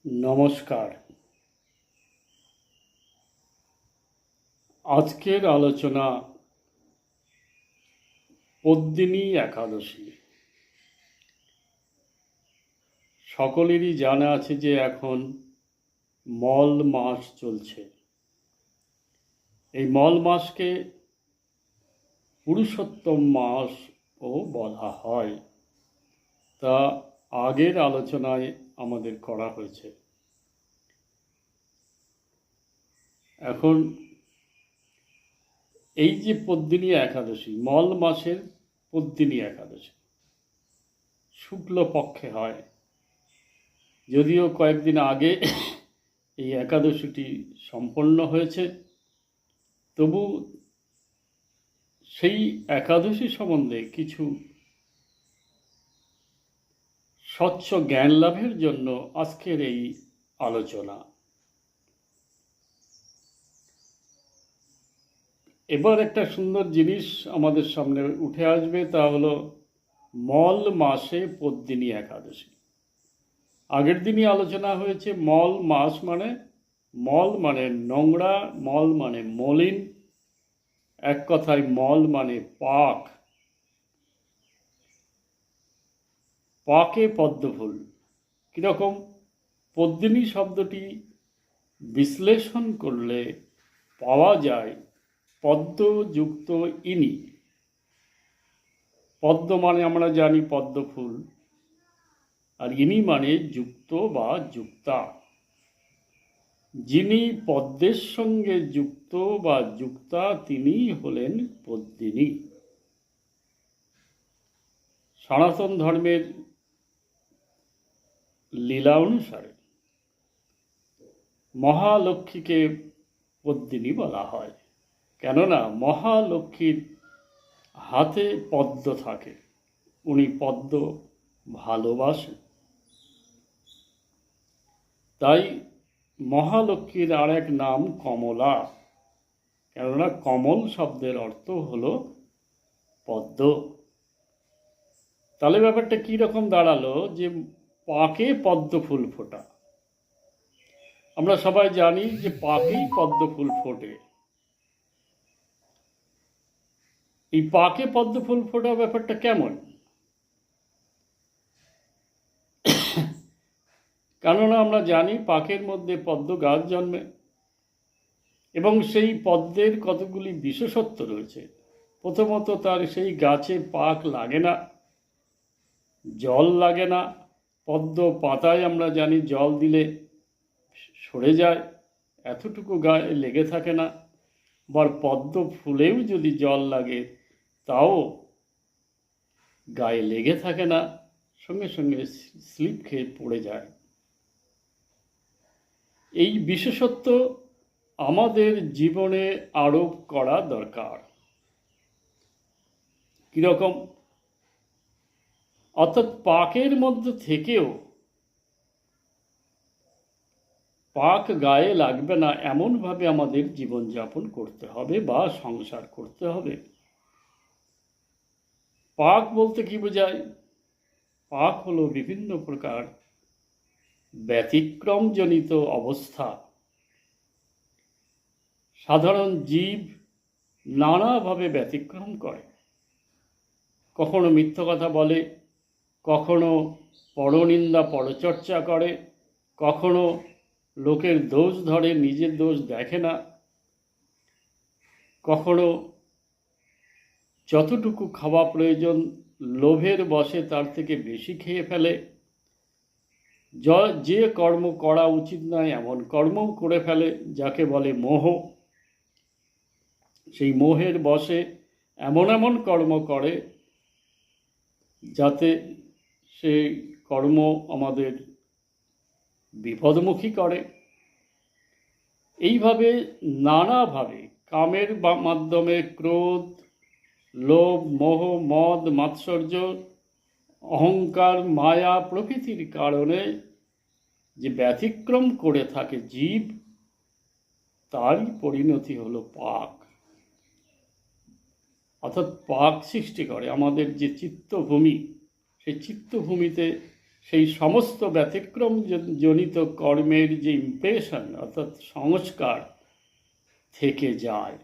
নমস্কার। আজকের আলোচনা পদ্মিনী একাদশী। সকলেরই জানা আছে যে এখন মল মাস চলছে। এই মল মাসকে পুরুষোত্তম মাসও বলা হয়, তা আগের আলোচনায় আমাদের করা হয়েছে। এখন এই যে পদ্মিনী একাদশী, মল মাসের পদ্মিনী একাদশী শুক্লপক্ষে হয়। যদিও কয়েকদিন আগে এই একাদশীটি সম্পন্ন হয়েছে, তবু সেই একাদশী সম্বন্ধে কিছু স্বচ্ছ জ্ঞান লাভের জন্য আজকের এই আলোচনা। এবার একটা সুন্দর জিনিস আমাদের সামনে উঠে আসবে, তা হলো মল মাসে পদ্মিনী একাদশী। আগের দিনই আলোচনা হয়েছে মল মাস মানে, মল মানে নোংরা, মল মানে মলিন, এক কথায় মল মানে পাক। পাকে পদ্মফুল কীরকম? পদ্মিনী শব্দটি বিশ্লেষণ করলে পাওয়া যায় পদ্মযুক্ত ইনি। পদ্ম মানে আমরা জানি পদ্ম ফুল, আর ইনি মানে যুক্ত বা যুক্তা। যিনি পদ্মের সঙ্গে যুক্ত বা যুক্তা তিনি হলেন পদ্মিনী। সনাতন ধর্মের লীলা অনুসারে মহালক্ষ্মীকে পদ্মিনী বলা হয়, কেননা মহালক্ষ্মীর হাতে পদ্ম থাকে, উনি পদ্ম ভালোবাসেন। তাই মহালক্ষ্মীর আর এক নাম কমলা, কেননা কমল শব্দের অর্থ হলো পদ্ম। তাহলে ব্যাপারটা কীরকম দাঁড়ালো যে পাকে পদ্ম ফুল ফোটা। আমরা সবাই জানি যে পাকেই পদ্ম ফুল ফোটে। এই পাকে পদ্ম ফুল ফোটা ব্যাপারটা কেমন? কেননা আমরা জানি পাকের মধ্যে পদ্ম গাছ জন্মে, এবং সেই পদ্মের কতগুলি বিশেষত্ব রয়েছে। প্রথমত, তার সেই গাছে পাক লাগে না, জল লাগে না। পদ্ম পাতায় আমরা জানি জল দিলে সরে যায়, এতটুকু গায়ে লেগে থাকে না। আবার পদ্ম ফুলেও যদি জল লাগে তাও গায়ে লেগে থাকে না, সঙ্গে সঙ্গে স্লিপ খেয়ে পড়ে যায়। এই বিশেষত্ব আমাদের জীবনে আরোপ করা দরকার। কীরকম? অর্থাৎ পাকের মধ্যে থেকেও পাক গায়ে লাগবে না এমনভাবে আমাদের জীবনযাপন করতে হবে বা সংসার করতে হবে। পাক বলতে কি বোঝায়? পাক হলো বিভিন্ন প্রকার ব্যতিক্রমজনিত অবস্থা। সাধারণ জীব নানাভাবে ব্যতিক্রম করে, কখনো মিথ্যা কথা বলে, কখনো পরনিন্দা পরচর্চা করে, কখনো লোকের দোষ ধরে নিজের দোষ দেখে না, কখনো যতটুকু খাওয়া প্রয়োজন লোভের বশে তার থেকে বেশি খেয়ে ফেলে, যে কর্ম করা উচিত নয় এমন কর্মও করে ফেলে, যাকে বলে মোহ। সেই মোহের বশে এমন এমন কর্ম করে যাতে সেই কর্ম আমাদের বিপদমুখী করে। এইভাবে নানাভাবে কামের মাধ্যমে ক্রোধ, লোভ, মোহ, মদ, মাৎসর্য, অহংকার, মায়া প্রভৃতির কারণে যে ব্যতিক্রম করে থাকে জীব, তারই পরিণতি হলো পাক। অর্থাৎ পাক সৃষ্টি করে আমাদের যে চিত্তভূমি, সেই চিত্তভূমিতে সেই সমস্ত ব্যতিক্রম জনিত কর্মের যে ইমপ্রেশন অর্থাৎ সংস্কার থেকে যায়।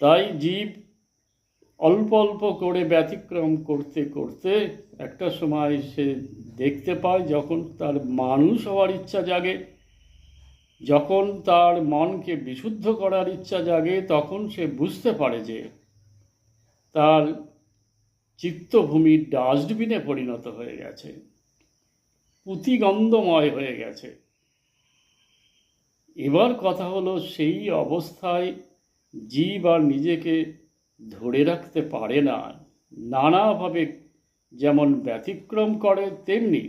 তাই জীব অল্প অল্প করে ব্যতিক্রম করতে করতে একটা সময় সে দেখতে পায়, যখন তার মানুষ হওয়ার ইচ্ছা জাগে, যখন তার মনকে বিশুদ্ধ করার ইচ্ছা জাগে, তখন সে বুঝতে পারে যে তার চিত্তভূমি ডাস্টবিনে পরিণত হয়ে গেছে, পুঁতিগন্ধময় হয়ে গেছে। এবার কথা হলো, সেই অবস্থায় জীব আর নিজেকে ধরে রাখতে পারে না, নানাভাবে যেমন ব্যতিক্রম করে, তেমনি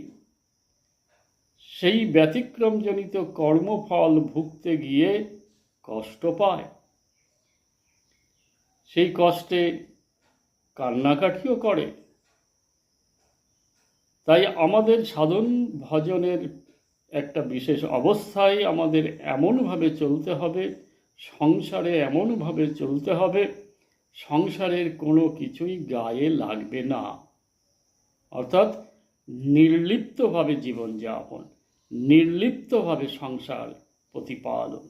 সেই ব্যতিক্রমজনিত কর্মফল ভুগতে গিয়ে কষ্ট পায়। সেই কষ্টে কান্নাকাটিও করে। তাই আমাদের সাধন ভজনের একটা বিশেষ অবস্থায় আমাদের এমনভাবে চলতে হবে, সংসারে এমনভাবে চলতে হবে, সংসারের কোনো কিছুই গায়ে লাগবে না। অর্থাৎ নির্লিপ্তভাবে জীবনযাপন, নির্লিপ্তভাবে সংসার প্রতিপালন।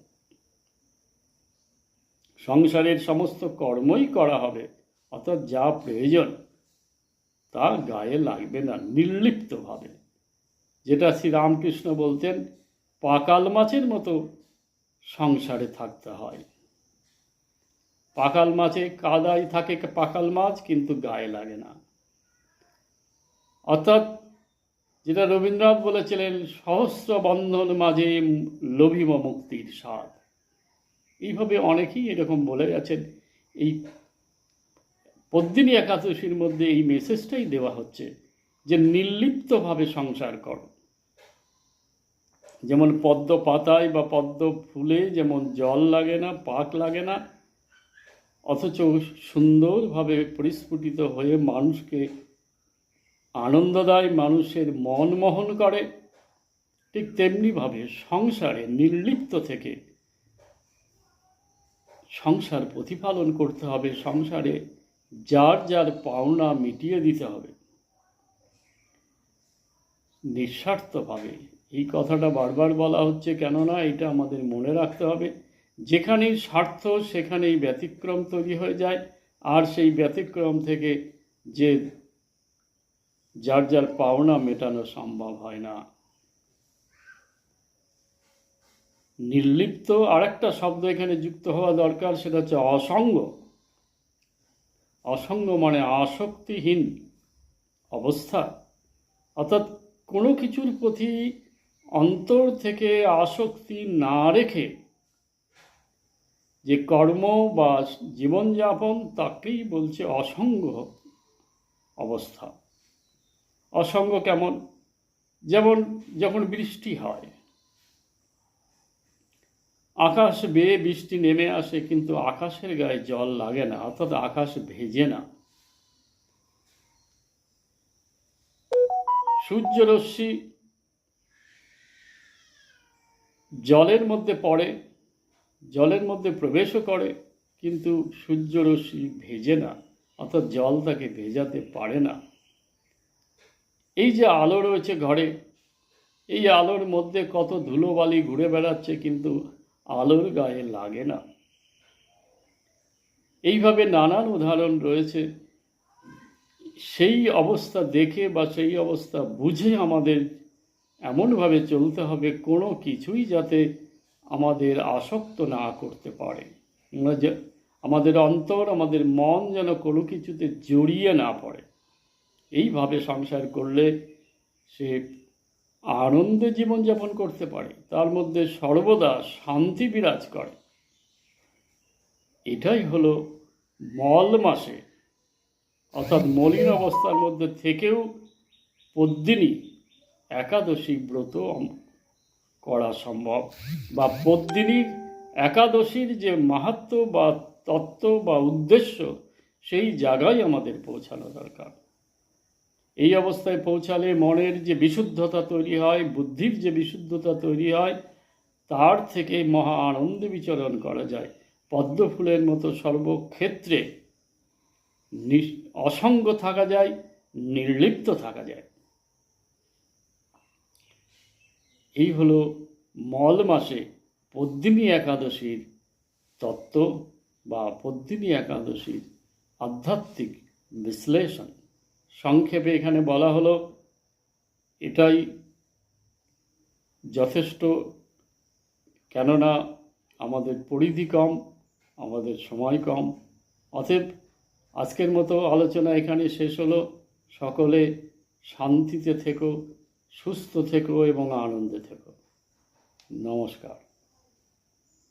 সংসারের সমস্ত কর্মই করা হবে, অর্থাৎ যা প্রয়োজন তা গায়ে লাগবে না, নির্লিপ্তভাবে। যেটা শ্রীরামকৃষ্ণ বলতেন, পাকাল মাছের মতো সংসারে থাকতে হয়। পাকাল মাছে কাদায় থাকে পাকাল মাছ, কিন্তু গায়ে লাগে না। অর্থাৎ যেটা রবীন্দ্রনাথ বলেছিলেন, সহস্র বন্ধন মাঝে লোভিব মুক্তির স্বাদ। এইভাবে অনেকেই এরকম বলে গেছেন। এই পদ্মিনী একাদশীর মধ্যে এই মেসেজটাই দেওয়া হচ্ছে যে নির্লিপ্তভাবে সংসার করো। যেমন পদ্ম পাতায় বা পদ্ম ফুলে যেমন জল লাগে না, পাক লাগে না, অথচ সুন্দরভাবে পরিস্ফুটিত হয়ে মানুষকে আনন্দ দেয়, মানুষের মন মোহন করে, ঠিক তেমনিভাবে সংসারে নির্লিপ্ত থেকে সংসার প্রতিপালন করতে হবে। সংসারে যার যার পাওনা মিটিয়ে দিতে হবে নিঃস্বার্থভাবে। এই কথাটা বারবার বলা হচ্ছে, কেননা এটা আমাদের মনে রাখতে হবে, যেখানেই স্বার্থ সেখানেই ব্যতিক্রম তৈরি হয়ে যায়, আর সেই ব্যতিক্রম থেকে যে যার যার পাওনা মেটানো সম্ভব হয় না। নির্লিপ্ত আরেকটা শব্দ এখানে যুক্ত হওয়া দরকার, সেটা হচ্ছে অসঙ্গ। অসঙ্গ মানে আসক্তিহীন অবস্থা, অর্থাৎ কোনো কিছুর প্রতি অন্তর থেকে আসক্তি না রেখে যে কর্ম বা জীবনযাপন, তাকেই বলছে অসঙ্গ অবস্থা। অসঙ্গ কেমন? যেমন যখন বৃষ্টি হয়, আকাশ বেয়ে বৃষ্টি নেমে আসে, কিন্তু আকাশের গায়ে জল লাগে না, অর্থাৎ আকাশ ভেজে না। সূর্যরশ্মি জলের মধ্যে পড়ে, জলের মধ্যে প্রবেশও করে, কিন্তু সূর্যরশ্মি ভেজে না, অর্থাৎ জল তাকে ভেজাতে পারে না। এই যে আলো রয়েছে ঘরে, এই আলোর মধ্যে কত ধুলোবালি ঘুরে বেড়াচ্ছে, কিন্তু আলোর গায়ে লাগে না। এইভাবে নানান উদাহরণ রয়েছে। সেই অবস্থা দেখে বা সেই অবস্থা বুঝে আমাদের এমনভাবে চলতে হবে, কোনো কিছুই যাতে আমাদের আসক্ত না করতে পারে। আমাদের অন্তর, আমাদের মন যেন কোনো কিছুতে জড়িয়ে না পড়ে। এইভাবে সংসার করলে সে আনন্দে জীবনযাপন করতে পারে, তার মধ্যে সর্বদা শান্তি বিরাজ করে। এটাই হলো মল মাসে, অর্থাৎ মলিন অবস্থার মধ্যে থেকেও পদ্মিনী একাদশী ব্রত করা সম্ভব, বা পদ্মিনীর একাদশীর যে মাহাত্ম্য বা তত্ত্ব বা উদ্দেশ্য, সেই জায়গায় আমাদের পৌঁছানো দরকার। এই অবস্থায় পৌঁছালে মনের যে বিশুদ্ধতা তৈরি হয়, বুদ্ধির যে বিশুদ্ধতা তৈরি হয়, তার থেকে মহা আনন্দে বিচরণ করা যায়। পদ্ম ফুলের মতো সর্বক্ষেত্রে অসঙ্গ থাকা যায়, নির্লিপ্ত থাকা যায়। এই হলো মল মাসে পদ্মিনী একাদশীর তত্ত্ব বা পদ্মিনী একাদশীর আধ্যাত্মিক বিশ্লেষণ। সংক্ষেপে এখানে বলা হলো, এটাই যথেষ্ট, কেননা আমাদের পরিধি কম, আমাদের সময় কম। অতএব আজকের মতো আলোচনা এখানে শেষ হলো। সকলে শান্তিতে থেকো, সুস্থ থেকো এবং আনন্দে থেকো। নমস্কার।